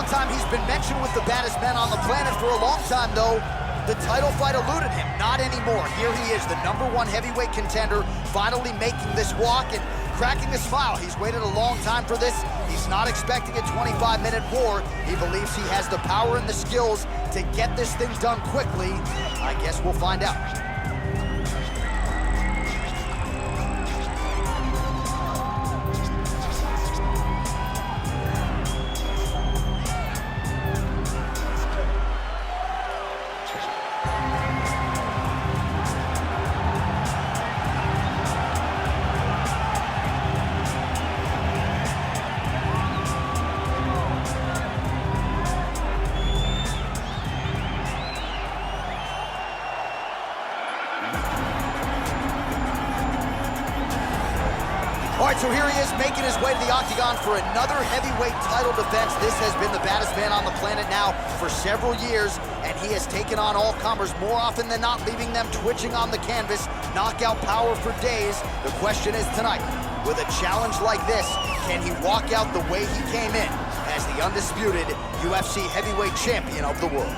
long time. He's been mentioned with the baddest men on the planet for a long time, though. The title fight eluded him. Not anymore. Here he is, the #1 heavyweight contender, finally making this walk and cracking a smile. He's waited a long time for this. He's not expecting a 25-minute war. He believes he has the power and the skills to get this thing done quickly. I guess we'll find out. All right, so here he is making his way to the octagon for another heavyweight title defense. This has been the baddest man on the planet now for several years, and he has taken on all comers more often than not, leaving them twitching on the canvas. Knockout power for days. The question is tonight, with a challenge like this, can he walk out the way he came in as the undisputed UFC heavyweight champion of the world?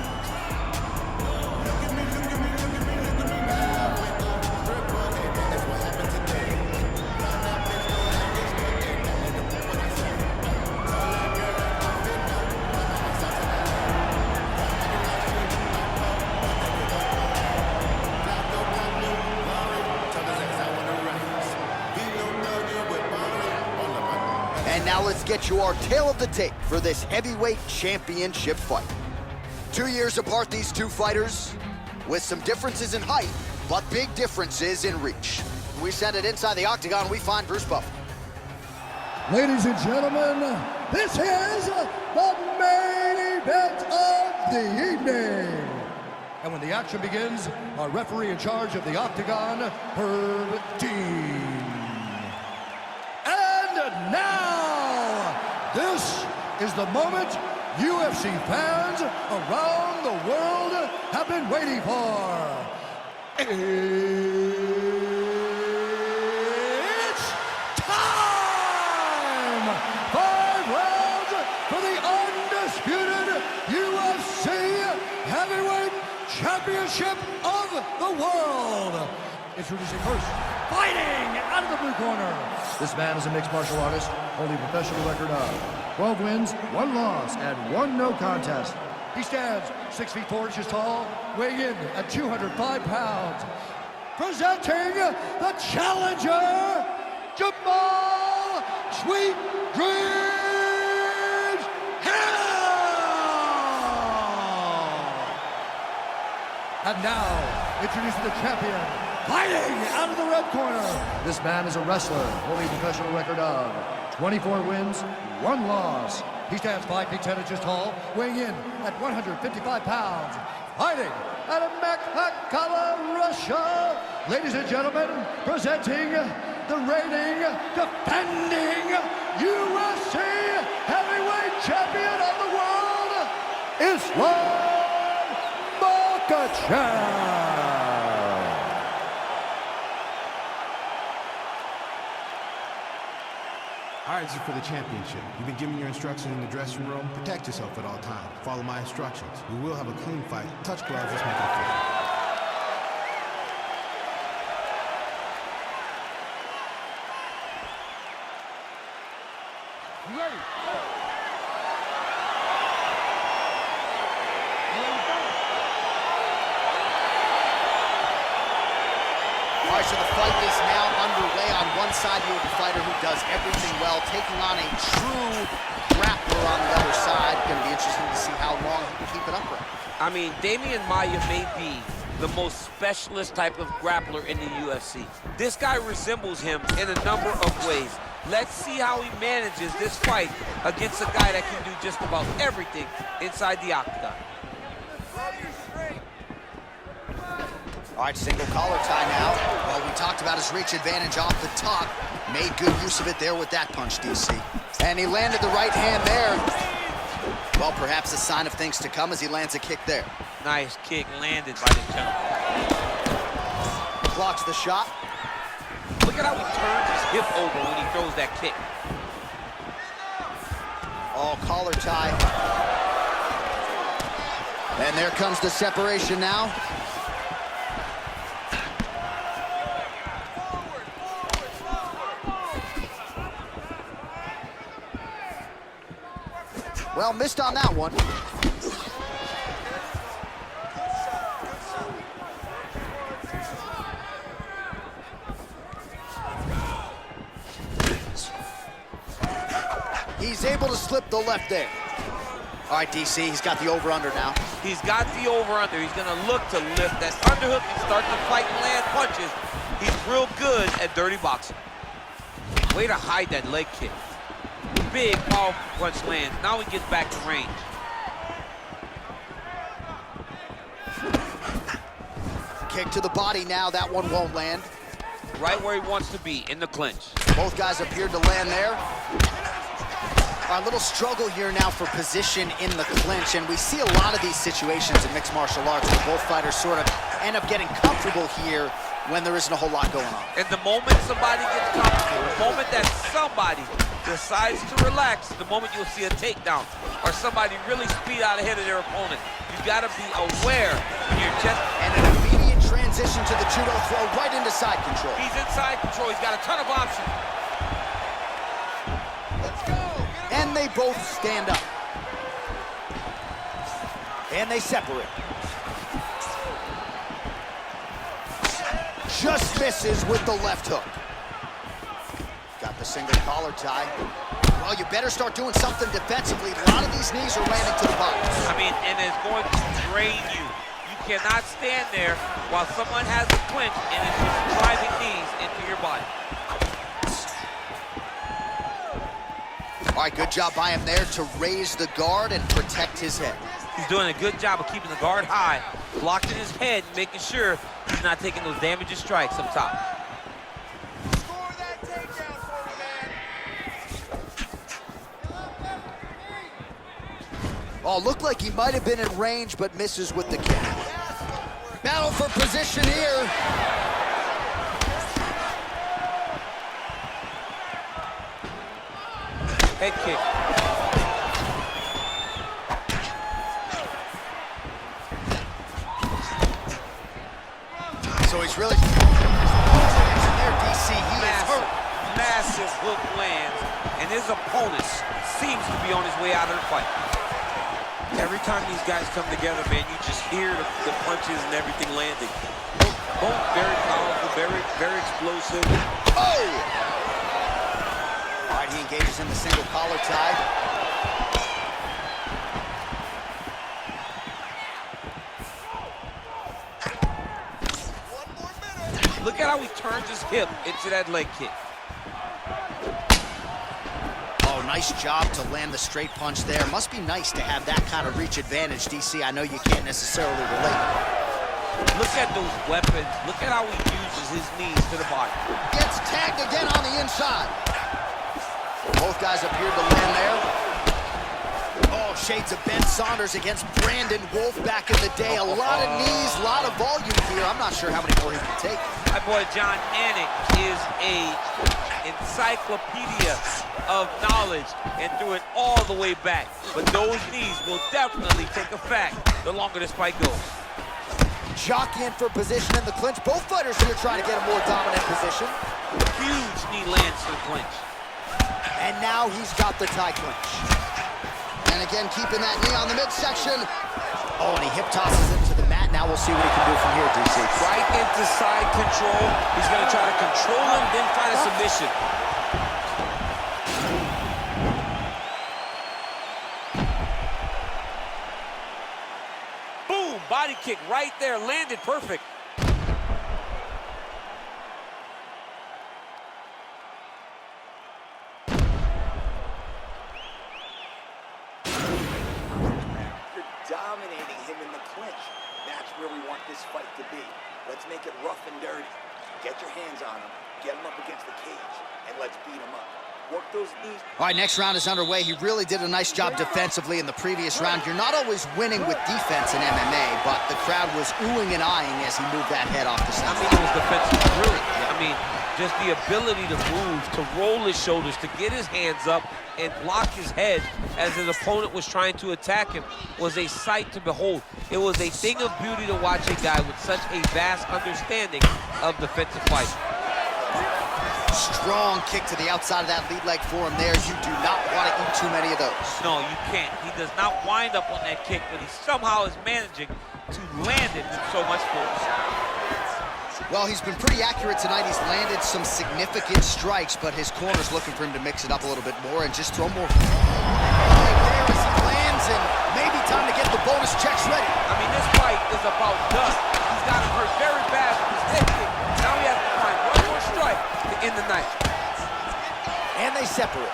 And now let's get you our tale of the tape for this heavyweight championship fight. 2 years apart, these two fighters, with some differences in height, but big differences in reach. We send it inside the octagon, we find Bruce Buffer. Ladies and gentlemen, this is the main event of the evening. And when the action begins, our referee in charge of the octagon, Herb Dean. And now, this is the moment UFC fans around the world have been waiting for. It's time! 5 rounds for the undisputed UFC Heavyweight Championship of the world. Introducing first, fighting out of the blue corner. This man is a mixed martial artist, holding a professional record of 12 wins, 1 loss, and 1 no contest. He stands 6 feet 4 inches tall, weighing in at 205 pounds. Presenting the challenger, Jamahal Sweet Dreams Hill! And now, introducing the champion, fighting out of the red corner. This man is a wrestler, holding a professional record of 24 wins, 1 loss. He stands 5 feet 10 inches tall, weighing in at 155 pounds. Fighting out of Makhachev, Russia. Ladies and gentlemen, presenting the reigning, defending UFC heavyweight champion of the world, Islam Makhachev. All right, this is for the championship. You've been given your instructions in the dressing room. Protect yourself at all times. Follow my instructions. We will have a clean fight. Touch gloves, let's make it fair. You ready? All right, so the fight is now underway. On one side, you have a fighter who does everything well, taking on a true grappler on the other side. Going to be interesting to see how long he can keep it upright. I mean, Damian Maia may be the most specialist type of grappler in the UFC. This guy resembles him in a number of ways. Let's see how he manages this fight against a guy that can do just about everything inside the octagon. All right, single collar tie now. Well, we talked about his reach advantage off the top. Made good use of it there with that punch, DC. And he landed the right hand there. Well, perhaps a sign of things to come as he lands a kick there. Nice kick landed by the jump. Blocks the shot. Look at how he turns his hip over when he throws that kick. Oh, collar tie. And there comes the separation now. Well, missed on that one. He's able to slip the left there. All right, DC, he's got the over-under now. He's got the over-under. He's gonna look to lift that underhook and start to fight and land punches. He's real good at dirty boxing. Way to hide that leg kick. Big, powerful punch lands. Now he gets back to range. Kick to the body now. That one won't land. Right where he wants to be, in the clinch. Both guys appeared to land there. A little struggle here now for position in the clinch, and we see a lot of these situations in mixed martial arts where both fighters sort of end up getting comfortable here when there isn't a whole lot going on. And the moment somebody gets comfortable, the moment that somebody decides to relax, the moment you'll see a takedown or somebody really speed out ahead of their opponent. You gotta be aware when you're just... And an immediate transition to the judo throw right into side control. He's in side control, he's got a ton of options. And they both stand up. And they separate. Just misses with the left hook. Got the single collar tie. Well, you better start doing something defensively. A lot of these knees are landing to the bottom. I mean, and it's going to drain you. You cannot stand there while someone has a clinch and it's just driving knees into your body. All right, good job by him there to raise the guard and protect his head. He's doing a good job of keeping the guard high, blocking his head, making sure he's not taking those damaging strikes up top. Score that takedown for me, man. Oh, looked like he might have been in range, but misses with the kick. Battle for position here. Head kick. So he's really there, DC. He is hurt. Massive hook lands, and his opponent seems to be on his way out of the fight. Every time these guys come together, man, you just hear the punches and everything landing. Both very powerful, very explosive. Oh! All right, he engages in the single collar tie. Look at how he turns his hip into that leg kick. Oh, nice job to land the straight punch there. Must be nice to have that kind of reach advantage, DC. I know you can't necessarily relate. Look at those weapons. Look at how he uses his knees to the body. Gets tagged again on the inside. Both guys appeared to land there. Oh, shades of Ben Saunders against Brandon Wolf back in the day. A lot of knees, a lot of volume here. I'm not sure how many more he can take. My boy John Anik is a encyclopedia of knowledge and threw it all the way back. But those knees will definitely take effect the longer this fight goes. Jockeying for position in the clinch. Both fighters here trying to get a more dominant position. Huge knee lands to the clinch. And now he's got the tie clinch. And again, keeping that knee on the midsection. Oh, and he hip tosses him to the mat. Now we'll see what he can do from here, DC. Right into side control. He's going to try to control him, then find a submission. Boom! Body kick right there. Landed perfect. Dominating him in the clinch. That's where we want this fight to be. Let's make it rough and dirty. Get your hands on him, get him up against the cage, and let's beat him up. Work those knees. All right, next round is underway. He really did a nice job defensively in the previous round. You're not always winning with defense in MMA, but the crowd was oohing and eyeing as he moved that head off the I center. mean, it was defensive brilliant. I mean, just the ability to move, to roll his shoulders, to get his hands up and block his head as his opponent was trying to attack him was a sight to behold. It was a thing of beauty to watch a guy with such a vast understanding of defensive fight. Strong kick to the outside of that lead leg for him there. You do not want to eat too many of those. No, you can't. He does not wind up on that kick, but he somehow is managing to land it with so much force. Well, he's been pretty accurate tonight. He's landed some significant strikes, but his corner's looking for him to mix it up a little bit more and just throw more leg there as he lands, and maybe time to get the bonus checks ready. I mean, this fight is about dust. He's got him hurt very bad with his head kick. Now he has to find one more strike to end the night. And they separate.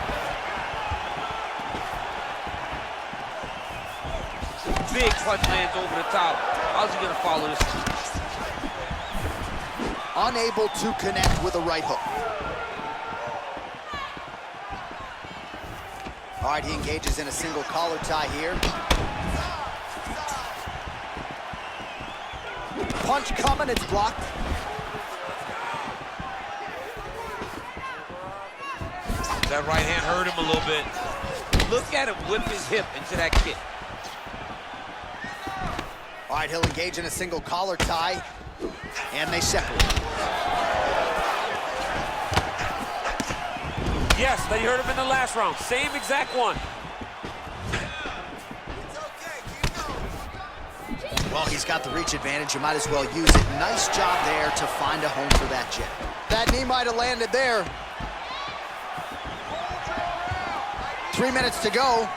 Big punch lands over the top. How's he gonna follow this? Unable to connect with a right hook. All right, he engages in a single collar tie here. Punch coming, it's blocked. That right hand hurt him a little bit. Look at him whip his hip into that kick. All right, he'll engage in a single collar tie, and they separate. Yes, that you heard him in the last round. Same exact one. Well, he's got the reach advantage. You might as well use it. Nice job there to find a home for that jab. That knee might have landed there. 3 minutes to go.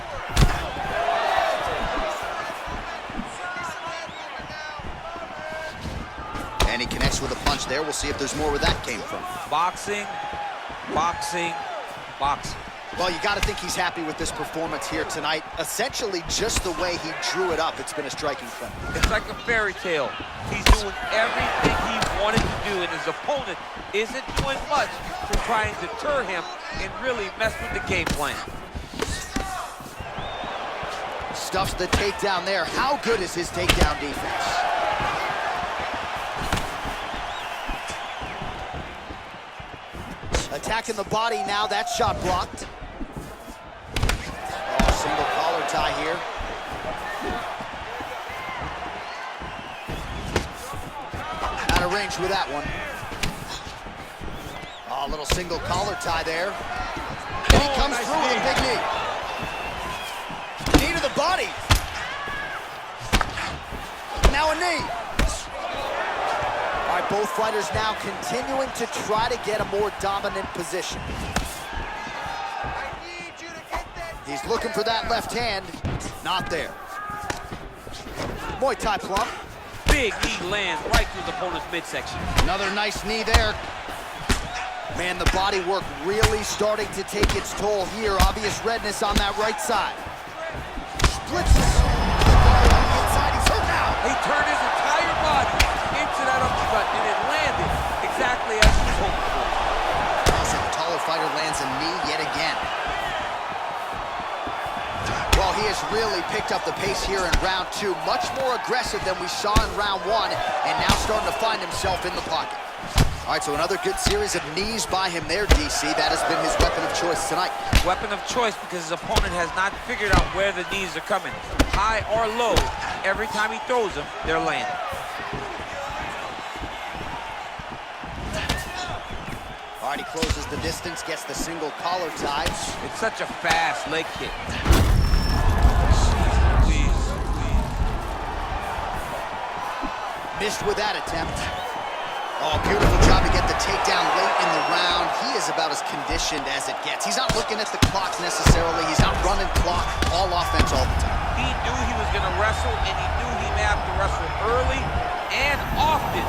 And he connects with a punch there. We'll see if there's more where that came from. Boxing, boxing, boxing. Well, you got to think he's happy with this performance here tonight. Essentially, just the way he drew it up, it's been a striking clip. It's like a fairy tale. He's doing everything he wanted to do, and his opponent isn't doing much to try and deter him and really mess with the game plan. Stuffs the takedown there. How good is his takedown defense? Attacking the body now. That shot blocked. Oh, single collar tie here. Out of range with that one. Oh, a little single collar tie there. And he comes through with a big knee. Knee to the body. Now a knee. All right, both fighters now continuing to try to get a more dominant position. He's looking for that left hand. Not there. Muay Thai plump. Big knee lands right through the opponent's midsection. Another nice knee there. Man, the body work really starting to take its toll here. Obvious redness on that right side. Splits his inside. He's hurt now. He turned his entire body into that uppercut, and it landed exactly as he was hoping for. Also, the taller fighter lands a knee yet again. Well, he has really picked up the pace here in round two. Much more aggressive than we saw in round one, and now starting to find himself in the pocket. All right, so another good series of knees by him there, DC. That has been his weapon of choice tonight. Weapon of choice because his opponent has not figured out where the knees are coming. High or low, every time he throws them, they're landing. All right, he closes the distance, gets the single collar tie. It's such a fast leg kick. Missed with that attempt. Oh, beautiful job to get the takedown late in the round. He is about as conditioned as it gets. He's not looking at the clock necessarily. He's not running clock, all offense all the time. He knew he was going to wrestle, and he knew he may have to wrestle early and often.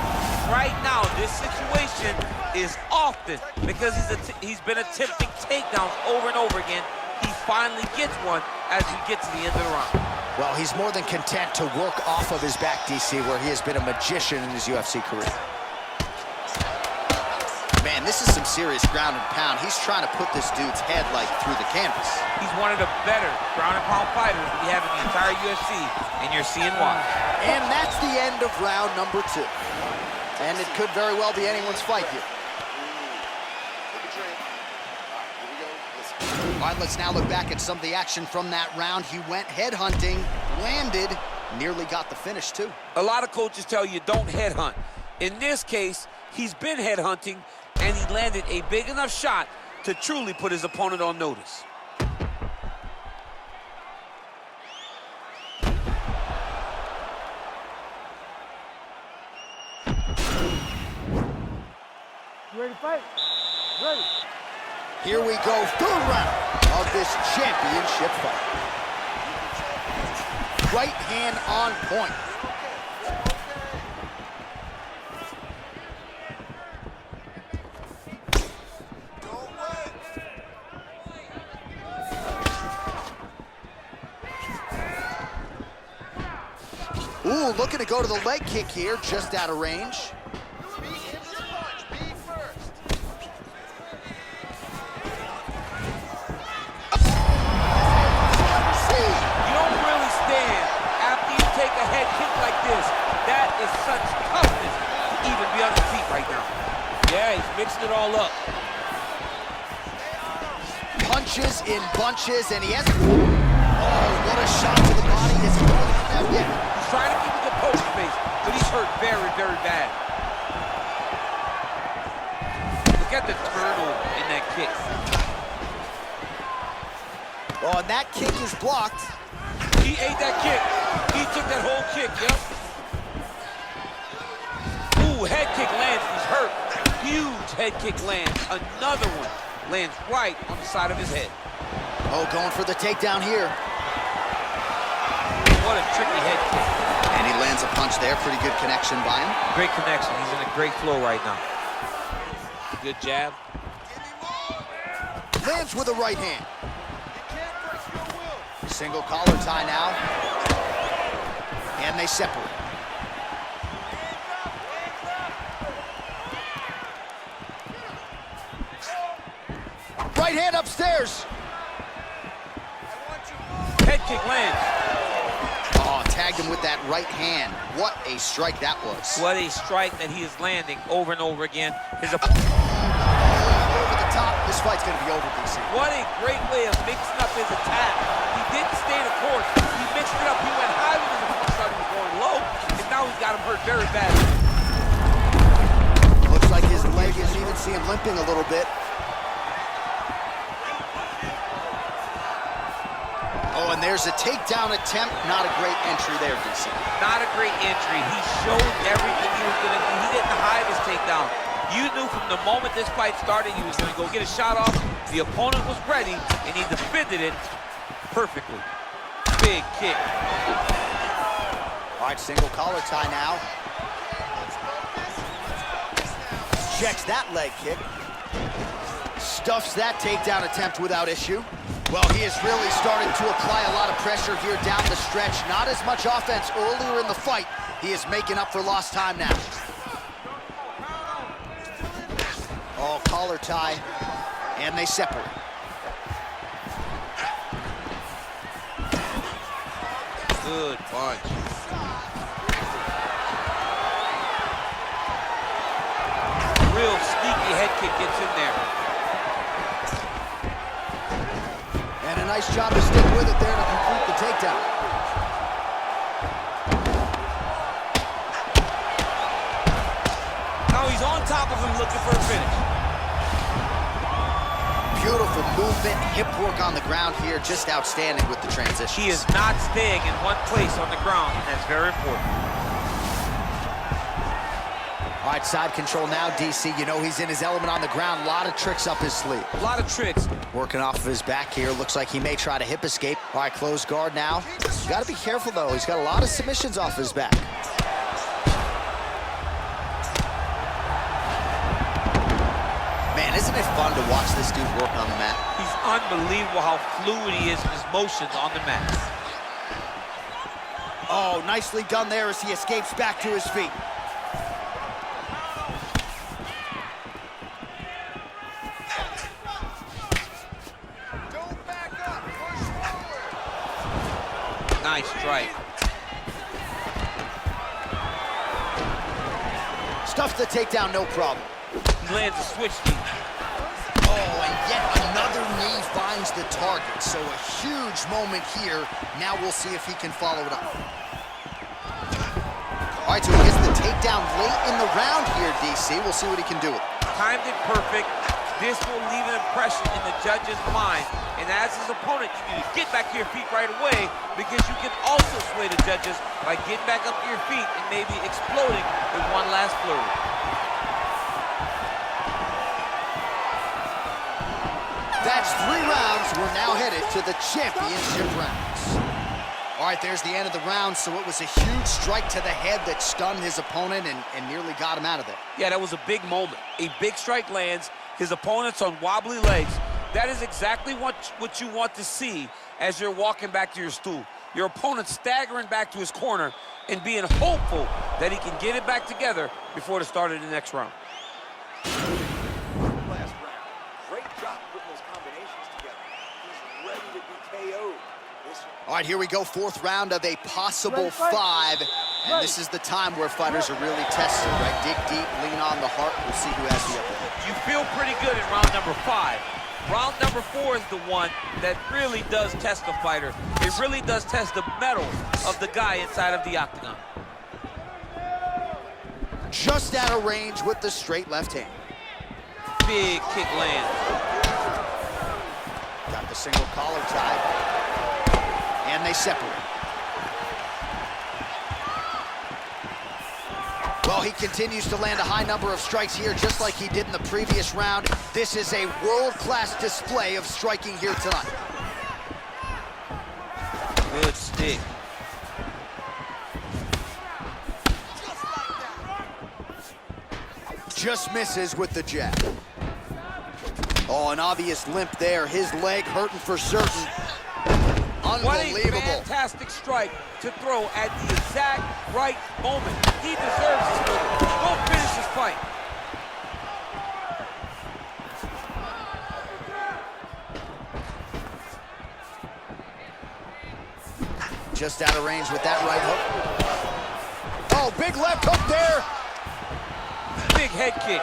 Right now, this situation is often because he's been attempting takedowns over and over again. He finally gets one as we get to the end of the round. Well, he's more than content to work off of his back, DC, where he has been a magician in his UFC career. Man, Man, this is some serious ground and pound. He's trying to put this dude's head, like, through the canvas. He's one of the better ground and pound fighters we have in the entire UFC, and you're seeing why. And that's the end of round number 2. And it could very well be anyone's fight here. All right, let's now look back at some of the action from that round. He went headhunting, landed, nearly got the finish, too. A lot of coaches tell you don't headhunt. In this case, he's been headhunting, and he landed a big enough shot to truly put his opponent on notice. You ready to fight? Ready. Here we go, third round of this championship fight. Right hand on point. Ooh, looking to go to the leg kick here, just out of range. Is such toughness to even be on his feet right now. Yeah, he's mixing it all up. Punches in bunches, and he has... Oh, what a shot to the body. Is he going to come out yet? He's trying to keep a composed face, but he's hurt very, very bad. Look at the turnover in that kick. Oh, and that kick is blocked. He ate that kick. He took that whole kick, yep. Head kick lands, he's hurt. Huge head kick lands. Another one lands right on the side of his head. Oh, going for the takedown here. What a tricky head kick. And he lands a punch there. Pretty good connection by him. Great connection. He's in a great flow right now. Good jab. Lands with a right hand. Single collar tie now. And they separate. Right hand upstairs. Head kick lands. Oh, tagged him with that right hand. What a strike that was. What a strike that he is landing over and over again. His over the top. This fight's going to be over, DC. What a great way of mixing up his attack. He didn't stay the course. He mixed it up. He went high when his opponent started going low, and now he's got him hurt very badly. Looks like his leg is even see him limping a little bit. Oh, and there's a takedown attempt. Not a great entry there, DC. Not a great entry. He showed everything he was going to do. He didn't hide his takedown. You knew from the moment this fight started he was going to go get a shot off. The opponent was ready, and he defended it perfectly. Big kick. All right, single collar tie now. Checks that leg kick. Stuffs that takedown attempt without issue. Well, he is really starting to apply a lot of pressure here down the stretch. Not as much offense earlier in the fight. He is making up for lost time now. Oh, collar tie, and they separate. Good punch. Real sneaky head kick gets in there. And a nice job to stick with it there to complete the takedown. Now he's on top of him looking for a finish. Beautiful movement, hip work on the ground here, just outstanding with the transition. He is not staying in one place on the ground, and that's very important. All right, side control now, DC. You know he's in his element on the ground. A lot of tricks up his sleeve. A lot of tricks. Working off of his back here. Looks like he may try to hip escape. All right, close guard now. You got to be careful, though. He's got a lot of submissions off his back. Man, isn't it fun to watch this dude work on the mat? He's unbelievable how fluid he is in his motions on the mat. Oh, nicely done there as he escapes back to his feet. Nice strike. Stuffs the takedown, no problem. He lands a switch knee. Oh, and yet another knee finds the target. So a huge moment here. Now we'll see if he can follow it up. All right, so he gets the takedown late in the round here, DC. We'll see what he can do with it. Timed it perfect. This will leave an impression in the judge's mind. And as his opponent, you need to get back to your feet right away, because you can also sway the judges by getting back up to your feet and maybe exploding with one last flurry. That's 3 rounds. We're now headed to the championship rounds. All right, there's the end of the round. So it was a huge strike to the head that stunned his opponent and nearly got him out of there. Yeah, that was a big moment. A big strike lands. His opponent's on wobbly legs. That is exactly what you want to see as you're walking back to your stool. Your opponent staggering back to his corner and being hopeful that he can get it back together before the start of the next round. Last round. Great job putting those combinations together. He's ready to be KO'd. All right, here we go. 4th round of a possible 5. And this is the time where fighters are really tested, right? Dig deep, lean on the heart. We'll see who has the upper hand. You feel pretty good in round number 5. Round number 4 is the one that really does test the fighter. It really does test the mettle of the guy inside of the octagon. Just out of range with the straight left hand. Big kick lands. Got the single collar tie. And they separate. Well, he continues to land a high number of strikes here, just like he did in the previous round. This is a world-class display of striking here tonight. Good stick. Just misses with the jab. Oh, an obvious limp there. His leg hurting for certain. Unbelievable. What a fantastic strike to throw at the exact right moment. He deserves this move. Go finish this fight. Just out of range with that right hook. Oh, big left hook there. Big head kick.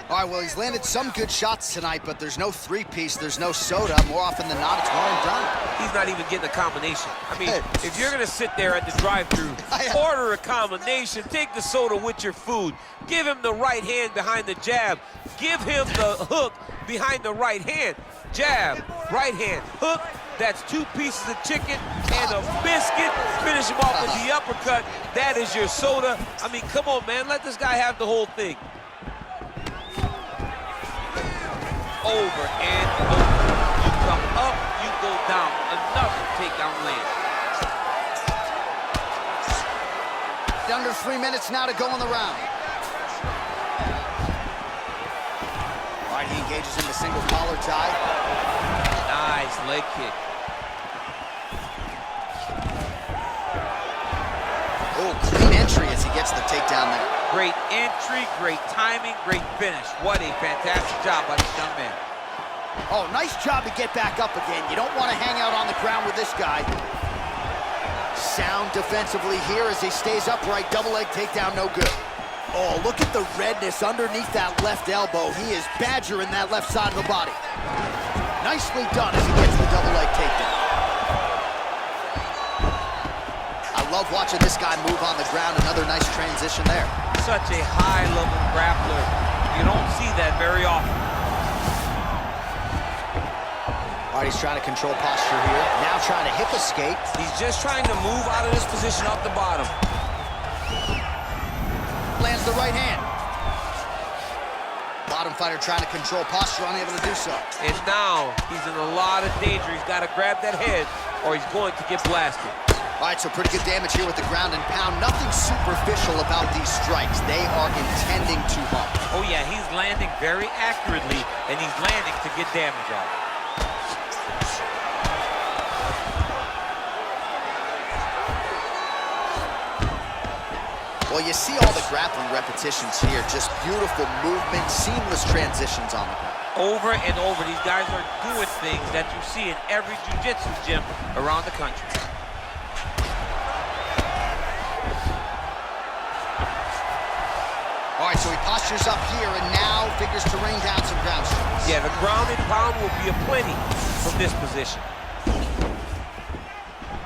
All right, well, he's landed some good shots tonight, but there's no 3-piece, there's no soda. More often than not, it's one and done. He's not even getting a combination. I mean, if you're gonna sit there at the drive-thru, order a combination, take the soda with your food, give him the right hand behind the jab, give him the hook behind the right hand. Jab, right hand, hook. That's 2 pieces of chicken and a biscuit. Finish him off with the uppercut. That is your soda. I mean, come on, man. Let this guy have the whole thing. Over and over. You come up, you go down. Another takedown land. Under 3 minutes now to go in the round. All right, he engages in the single collar tie. Nice leg kick. Oh, clean entry as he gets the takedown there. Great entry, great timing, great finish. What a fantastic job by this young man. Oh, nice job to get back up again. You don't want to hang out on the ground with this guy. Sound defensively here as he stays upright. Double leg takedown, no good. Oh, look at the redness underneath that left elbow. He is badgering that left side of the body. Nicely done as he gets the double leg takedown. I love watching this guy move on the ground. Another nice transition there. Such a high-level grappler. You don't see that very often. All right, he's trying to control posture here. Now trying to hip escape. He's just trying to move out of this position off the bottom. Lands the right hand. Bottom fighter trying to control posture, unable to do so. And now he's in a lot of danger. He's got to grab that head or he's going to get blasted. All right, so pretty good damage here with the ground and pound. Nothing superficial about these strikes. They are intending to harm. Oh, yeah, he's landing very accurately, and he's landing to get damage out. Well, you see all the grappling repetitions here. Just beautiful movement, seamless transitions on the ground. Over and over, these guys are doing things that you see in every jiu-jitsu gym around the country. All right, so he postures up here and now figures to rain down some ground strikes. Yeah, the ground and pound will be aplenty from this position.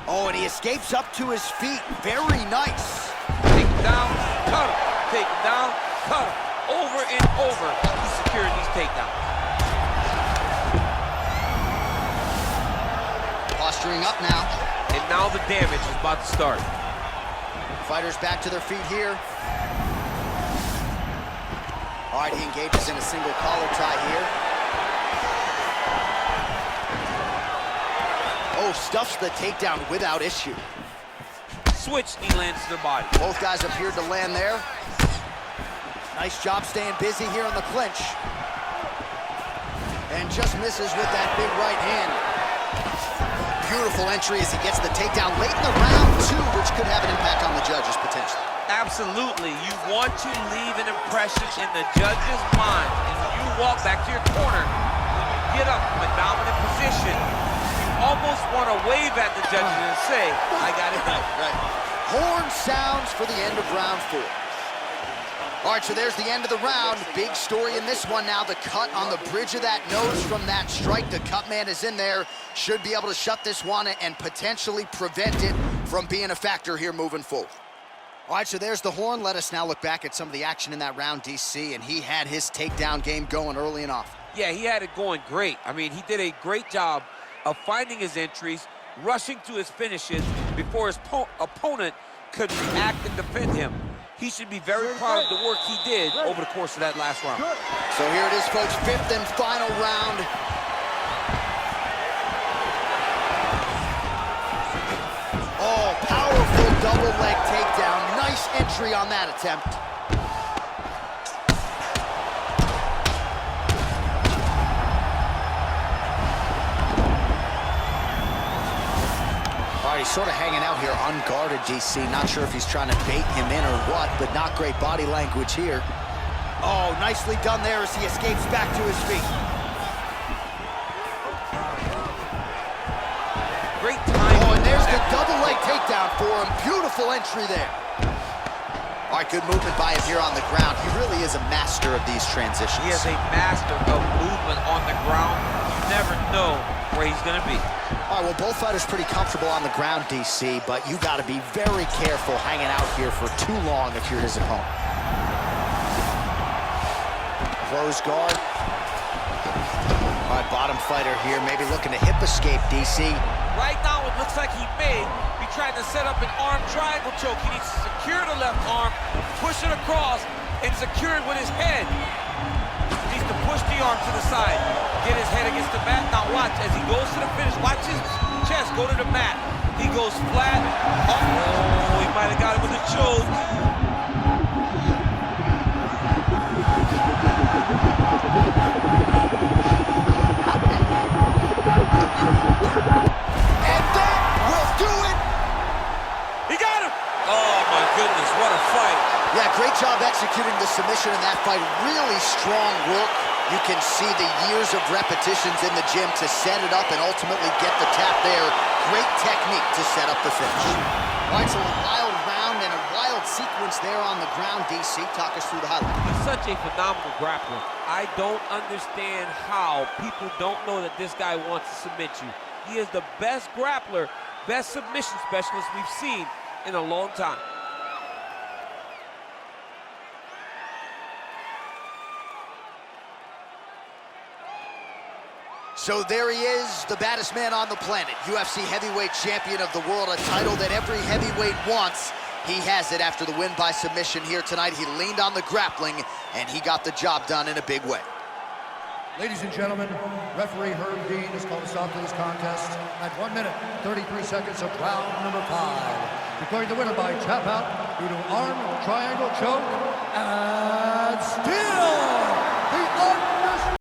Oh, and he escapes up to his feet. Very nice. Take him down, cut him. Take him down, cut him. Over and over, he's securing these takedowns. Posturing up now. And now the damage is about to start. Fighters back to their feet here. All right, he engages in a single collar tie here. Oh, stuffs the takedown without issue. Switch knee lands to the body. Both guys appeared to land there. Nice job staying busy here in the clinch. And just misses with that big right hand. Beautiful entry as he gets the takedown late in the round, too, which could have an impact on the judges, potentially. Absolutely. You want to leave an impression in the judge's mind. And when you walk back to your corner, when you get up from a dominant position, you almost want to wave at the judges and say, I got it done. Right. Horn sounds for the end of round 4. All right, so there's the end of the round. Big story in this one now. The cut on the bridge of that nose from that strike. The cut man is in there. Should be able to shut this one and potentially prevent it from being a factor here moving forward. All right, so there's the horn. Let us now look back at some of the action in that round, DC, and he had his takedown game going early and often. Yeah, he had it going great. I mean, he did a great job of finding his entries, rushing to his finishes before his opponent could react and defend him. He should be very proud of the work he did over the course of that last round. So here it is, folks, 5th and final round. Oh, powerful double leg takedown. Nice entry on that attempt. All right, he's sort of hanging out here unguarded, DC. Not sure if he's trying to bait him in or what, but not great body language here. Oh, nicely done there as he escapes back to his feet. Great time. Oh, and there's the double leg takedown for him. Beautiful entry there. All right, good movement by him here on the ground. He really is a master of these transitions. He is a master of movement on the ground. You never know where he's going to be. All right, well, both fighters pretty comfortable on the ground, DC, but you got to be very careful hanging out here for too long if you're his opponent. Close guard. All right, bottom fighter here, maybe looking to hip escape, DC. Right now, it looks like he may be trying to set up an arm triangle choke. He needs to secure the left arm, push it across, and secure it with his head. He needs to push the arm to the side, get his head against the mat. Now watch, as he goes to the finish, watch his chest go to the mat. He goes flat. Oh, he might have got it with a choke. And that will do it! He got him! Oh my goodness, what a fight. Yeah, great job executing the submission in that fight. Really strong work. You can see the years of repetitions in the gym to set it up and ultimately get the tap there. Great technique to set up the finish. All right, so a wild round and a wild sequence there on the ground. DC, talk us through the highlights. He's such a phenomenal grappler. I don't understand how people don't know that this guy wants to submit you. He is the best grappler, best submission specialist we've seen in a long time. So there he is, the baddest man on the planet, UFC heavyweight champion of the world, a title that every heavyweight wants. He has it after the win by submission here tonight. He leaned on the grappling, and he got the job done in a big way. Ladies and gentlemen, referee Herb Dean has called a stop to this contest at 1 minute, 33 seconds of round number 5. Declaring the winner by tap out due to arm triangle choke and still